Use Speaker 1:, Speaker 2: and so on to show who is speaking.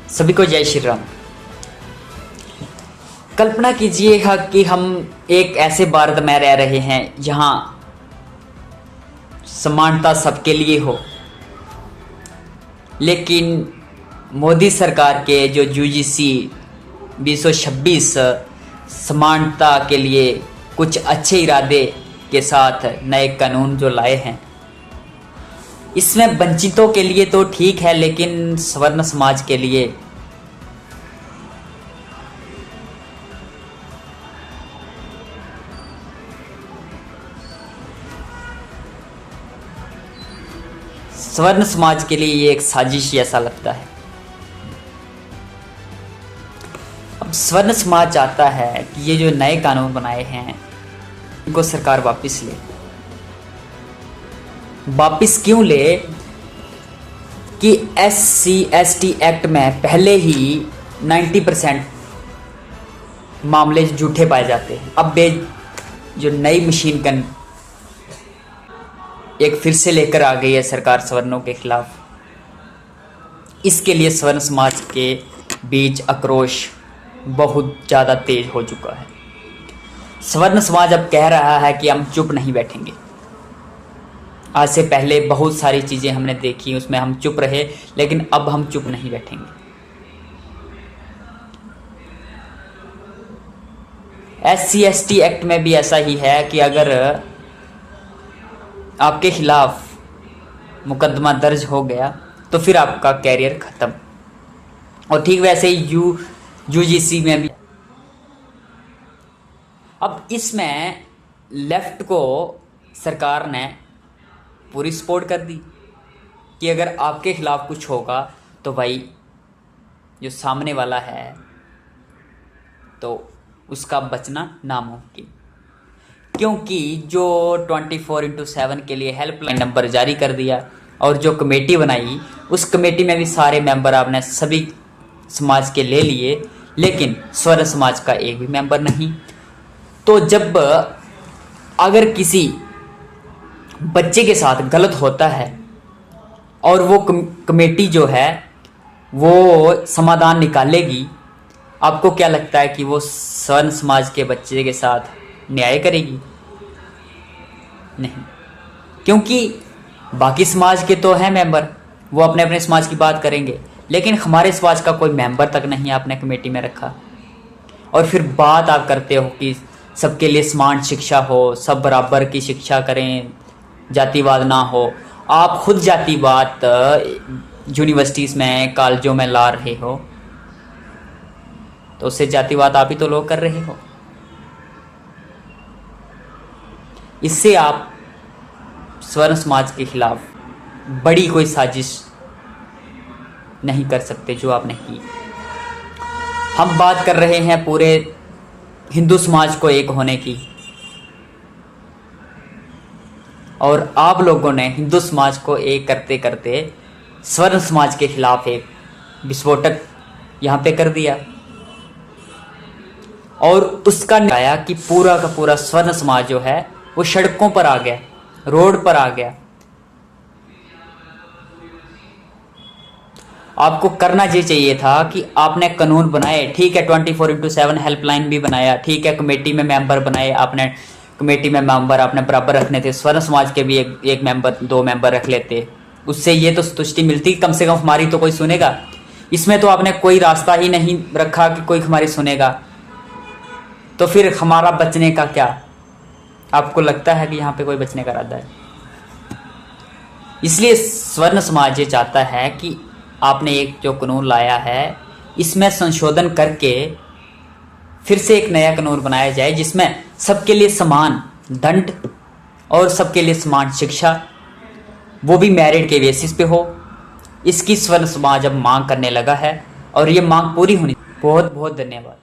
Speaker 1: सभी को जय श्री राम। कल्पना कीजिएगा कि हम एक ऐसे भारत में रह रहे हैं जहां समानता सबके लिए हो, लेकिन मोदी सरकार के जो यूजीसी 2026 समानता के लिए कुछ अच्छे इरादे के साथ नए कानून जो लाए हैं, इसमें वंचितों के लिए तो ठीक है, लेकिन सवर्ण समाज के लिए ये एक साजिश ऐसा लगता है। अब स्वर्ण समाज चाहता है कि ये जो नए कानून बनाए हैं इनको सरकार वापस ले। वापस क्यों ले कि SC/ST एक्ट में पहले ही 90% मामले झूठे पाए जाते हैं। अब जो नई मशीन गन एक फिर से लेकर आ गई है सरकार सवर्णों के खिलाफ, इसके लिए स्वर्ण समाज के बीच आक्रोश बहुत ज़्यादा तेज हो चुका है। स्वर्ण समाज अब कह रहा है कि हम चुप नहीं बैठेंगे। आज से पहले बहुत सारी चीज़ें हमने देखी, उसमें हम चुप रहे, लेकिन अब हम चुप नहीं बैठेंगे। SC/ST एक्ट में भी ऐसा ही है कि अगर आपके खिलाफ मुकदमा दर्ज हो गया तो फिर आपका कैरियर खत्म। और ठीक वैसे ही यूजीसी में भी। अब इसमें लेफ्ट को सरकार ने पूरी सपोर्ट कर दी कि अगर आपके खिलाफ कुछ होगा तो भाई जो सामने वाला है तो उसका बचना नामुमकिन, क्योंकि जो 24/7 के लिए हेल्पलाइन नंबर जारी कर दिया और जो कमेटी बनाई उस कमेटी में भी सारे मेंबर आपने सभी समाज के ले लिए, लेकिन स्वर्ण समाज का एक भी मेंबर नहीं। तो जब अगर किसी बच्चे के साथ गलत होता है और वो कमेटी जो है वो समाधान निकालेगी, आपको क्या लगता है कि वो स्वर्ण समाज के बच्चे के साथ न्याय करेगी? नहीं, क्योंकि बाकी समाज के तो हैं मेंबर, वो अपने अपने समाज की बात करेंगे, लेकिन हमारे समाज का कोई मेंबर तक नहीं आपने कमेटी में रखा। और फिर बात आप करते हो कि सबके लिए समान शिक्षा हो, सब बराबर की शिक्षा करें, जातिवाद ना हो। आप खुद जातिवाद यूनिवर्सिटीज़ में, कॉलेजों में ला रहे हो, तो उससे जातिवाद आप ही तो लोग कर रहे हो। इससे आप स्वर्ण समाज के खिलाफ बड़ी कोई साजिश नहीं कर सकते जो आपने की। हम बात कर रहे हैं पूरे हिंदू समाज को एक होने की, और आप लोगों ने हिंदू समाज को एक करते करते स्वर्ण समाज के खिलाफ एक विस्फोटक यहाँ पे कर दिया। और उसका आया कि पूरा का पूरा स्वर्ण समाज जो है वो सड़कों पर आ गया, रोड पर आ गया। आपको करना ये चाहिए था कि आपने कानून बनाए, ठीक है, 24/7 हेल्पलाइन भी बनाया, ठीक है, कमेटी में मेंबर बनाए, आपने कमेटी में मेंबर आपने बराबर रखने थे, स्वर्ण समाज के भी एक मेंबर, 2 मेंबर रख लेते, उससे ये तो संतुष्टि मिलती कम से कम हमारी तो कोई सुनेगा। इसमें तो आपने कोई रास्ता ही नहीं रखा कि कोई हमारी सुनेगा, तो फिर हमारा बचने का क्या? आपको लगता है कि यहाँ पे कोई बचने का इरादा है? इसलिए स्वर्ण समाज ये चाहता है कि आपने एक जो कानून लाया है इसमें संशोधन करके फिर से एक नया कानून बनाया जाए, जिसमें सबके लिए समान दंड और सबके लिए समान शिक्षा, वो भी मेरिट के बेसिस पे हो। इसकी स्वर्ण समाज अब मांग करने लगा है और ये मांग पूरी होनी। बहुत बहुत धन्यवाद।